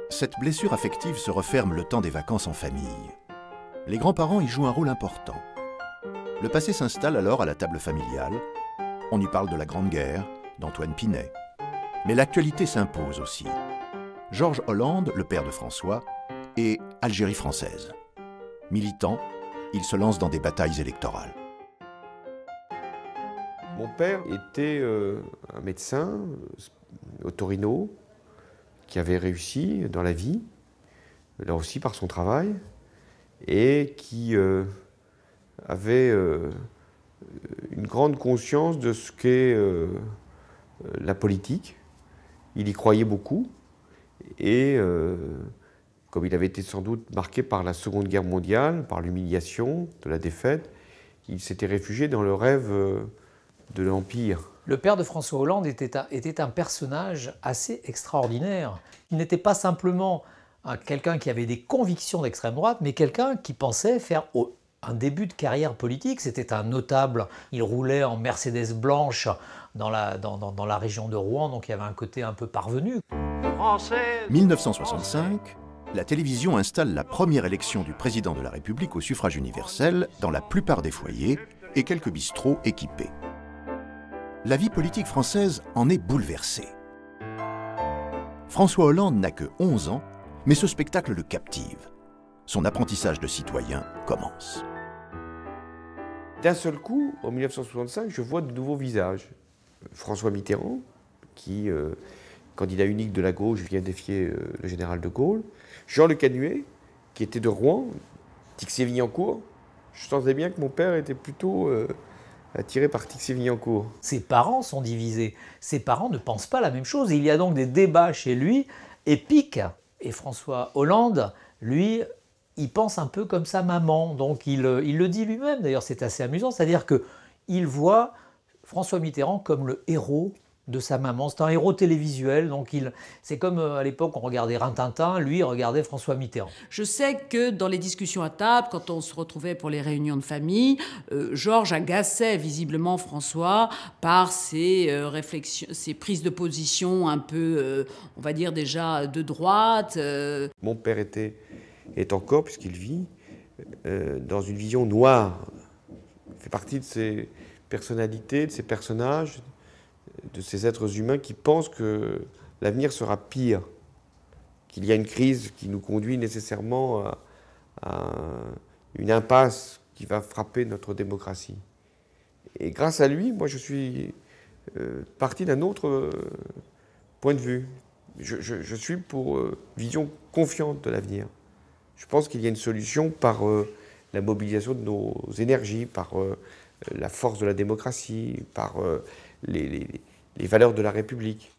Cette blessure affective se referme le temps des vacances en famille. Les grands-parents y jouent un rôle important. Le passé s'installe alors à la table familiale. On y parle de la Grande Guerre, d'Antoine Pinet. Mais l'actualité s'impose aussi. Georges Hollande, le père de François, et Algérie française. Militant, il se lance dans des batailles électorales. Mon père était un médecin otorino qui avait réussi dans la vie, là aussi par son travail, et qui avait une grande conscience de ce qu'est la politique. Il y croyait beaucoup, et comme il avait été sans doute marqué par la Seconde Guerre mondiale, par l'humiliation de la défaite, il s'était réfugié dans le rêve de l'Empire. Le père de François Hollande était un personnage assez extraordinaire. Il n'était pas simplement quelqu'un qui avait des convictions d'extrême droite, mais quelqu'un qui pensait faire un début de carrière politique. C'était un notable. Il roulait en Mercedes blanche dans la région de Rouen, donc il y avait un côté un peu parvenu. 1965, la télévision installe la première élection du président de la République au suffrage universel dans la plupart des foyers et quelques bistrots équipés. La vie politique française en est bouleversée. François Hollande n'a que 11 ans, mais ce spectacle le captive. Son apprentissage de citoyen commence. D'un seul coup, en 1965, je vois de nouveaux visages. François Mitterrand, qui, candidat unique de la gauche, vient défier le général de Gaulle. Jean Le Canuet, qui était de Rouen. Tixier-Vignancourt. Je sentais bien que mon père était plutôt attiré par Tixier-Vignancourt. Ses parents sont divisés. Ses parents ne pensent pas la même chose. Il y a donc des débats chez lui épiques. Et François Hollande, lui, il pense un peu comme sa maman. Donc il le dit lui-même, d'ailleurs c'est assez amusant. C'est-à-dire qu'il voit François Mitterrand comme le héros de sa maman. C'est un héros télévisuel, donc c'est comme à l'époque on regardait Rintintin, lui il regardait François Mitterrand. Je sais que dans les discussions à table, quand on se retrouvait pour les réunions de famille, Georges agaçait visiblement François par ses réflexions, ses prises de position un peu, on va dire déjà de droite. Mon père est encore, puisqu'il vit, dans une vision noire. Il fait partie de ses personnalités, de ses personnages, de ces êtres humains qui pensent que l'avenir sera pire, qu'il y a une crise qui nous conduit nécessairement à une impasse qui va frapper notre démocratie. Et grâce à lui, moi je suis parti d'un autre point de vue. Je suis pour une vision confiante de l'avenir. Je pense qu'il y a une solution par la mobilisation de nos énergies, par la force de la démocratie, par les valeurs de la République.